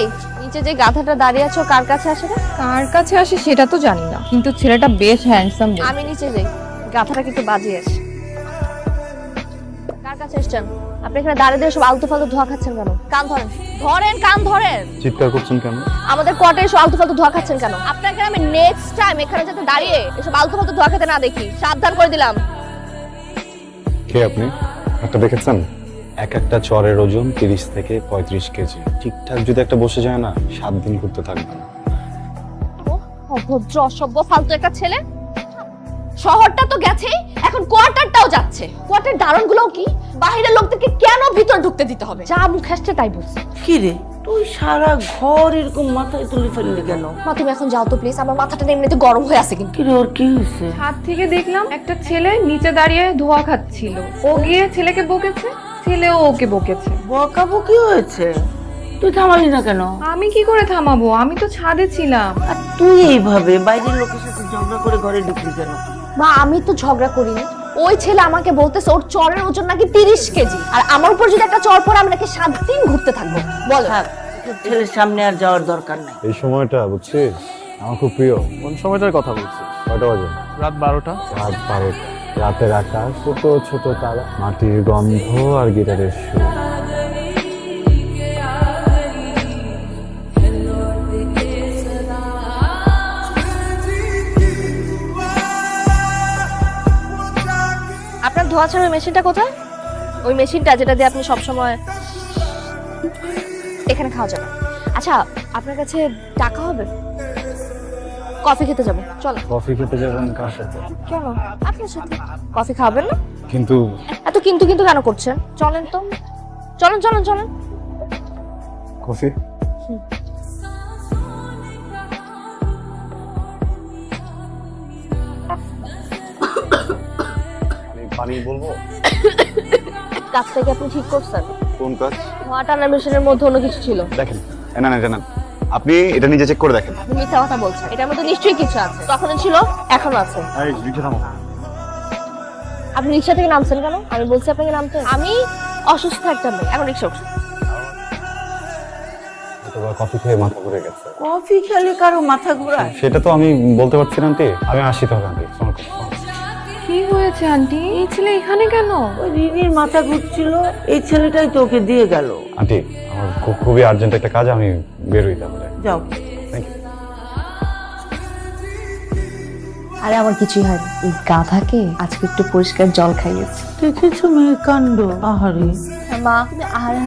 এই নিচে যে গাধাটা দাঁড়িয়ে আছো কার কাছে আসে না? কার কাছে আসে সেটা তো জানি না, কিন্তু ছেলেটা বেশ হ্যান্ডসাম। আমি নিচে যাই, গাধাটা কিন্তু বাজিয়ে আসে। কার কাছে এসছেন? আপনি এখানে দাঁড়িয়ে দিয়ে সব আলতু ফালতু ধোয়া খাচ্ছেন কেন? কান ধরেন, কান ধরেন। চিৎকার করছেন কেন? আমাদের কোয়ার্টারে এসব আলতু ফালতু ধোয়া খাচ্ছেন কেন? আপনাকে আমি নেক্সট টাইম এখানে যাতে দাঁড়িয়ে এসব আলতু ফালতু ধোয়া খেতে না দেখি, সাবধান করে দিলাম। কে আপনি? একটা দেখেছেন? এক একটা চরের ওজন 30 থেকে 35 কেজি। ঠিকঠাক যদি একটা বসে যায় না, 7 দিন ঘুরতে থাকবে না। অভদ্র অসভ্য ফালতু একটা ছেলে। শহরটা তো গেছেই, এখন কোয়ার্টারটাও যাচ্ছে। কোয়ার্টার দারণগুলোও কি বাইরের লোকদেরকে কেন ভিতর ঢুকতে দিতে হবে? যা মুখ আসছে তাই বলছে। কি রে, তুই সারা ঘর এরকম মাথায় তুলে ফেললি কেন? মা তুমি এখন যাও তো প্লিজ, আমার মাথাটা এমনিতে গরম হয়ে আছে কিন্তু। কি রে, ওর কি হয়েছে? ছাদ থেকে দেখলাম একটা ছেলে নিচে দাঁড়িয়ে ধোয়া খাচ্ছিল। ও গিয়ে ছেলেকে বকেছে, ছেলেও ওকে বকেছে। বকাবকি হয়েছে? তুই থামালি না কেন? আমি কি করে থামাবো? আমি তো ছাদে ছিলাম। আর তুই এইভাবে বাইরের লোকের সাথে ঝগড়া করে ঘরে ঢুকলি কেন? মা আমি তো ঝগড়া করিনি, ওই ছেলে আমাকে বলতেছে ওর চরের ওজন নাকি 30 কেজি, আর আমার উপর যদি একটা চর পড়ে আমি নাকি 7 দিন ঘুরতে থাকবো। বল থাক, তোর ছেলের সামনে আর যাওয়ার দরকার নাই। এই সময়টা বুঝছিস আমার খুব প্রিয়। কোন সময়টার কথা বলছিস? কয়টা বাজে? রাত 12টা। রাত 12টা। রাতের আকাশ, ছোট ছোট তারা, মাটির গন্ধ আর গিটারের সুর। আপনার ধোয়া ছাড়ার মেশিনটা কোথায়? ওই মেশিনটা যেটা দিয়ে আপনি সবসময় এখানে খাওয়া যাবে। আচ্ছা আপনার কাছে টাকা হবে? কফি খেতে যাবো, চলো। কফি খেতে যাবেন কার সাথে? কেন? আপনার সাথে। কফি খাবেন না? কিন্তু এত কিন্তু কিন্তু কেন করছেন? চলেন তো, চলেন চলেন চলেন। কফি পানি বলবো? কাজটাকে আপনি ঠিক করছেন? কোন কাজ? ধোয়া টানার মেশিনের মধ্যে অন্য কিছু ছিল। দেখেন, না না জানেন, আপনি এটা নিজে চেক করে দেখেন। আপনি মিথ্যা কথা বলছেন, এটার মধ্যে নিশ্চয়ই কিছু আছে। তখনও ছিল, এখনো আছে। এই রিক্সা থামাও। আপনি রিক্সা থেকে নামছেন কেন? আমি বলছি আপনাকে নামতে। আমি অসুস্থ একটা মেয়ে, এখন রিক্সা উঠছি। অথবা কফি খেয়ে মাথা ঘুরে গেছে। কফি খেলে কারো মাথা ঘোরায়? সেটা তো আমি বলতে পারছি না আন্টি। আমি আসি তখন আন্টি। কি হয়েছে আন্টি? এই ছেলে এখানে কেন? ওই রিনির মাথা ঘুরছিল, এই ছেলেটাই তো ওকে দিয়ে গেল। আন্টি আমার খুবই আর্জেন্ট একটা কাজ, আমি বের হই তাহলে। যাও। Thank you. আরে আমার কিছুই হয়নি, এই গাধাকে আজকে একটু পরিষ্কার জল খাইয়েছি। দেখেছো মেয়ের কাণ্ড? আহারে। মা তুমি আহারে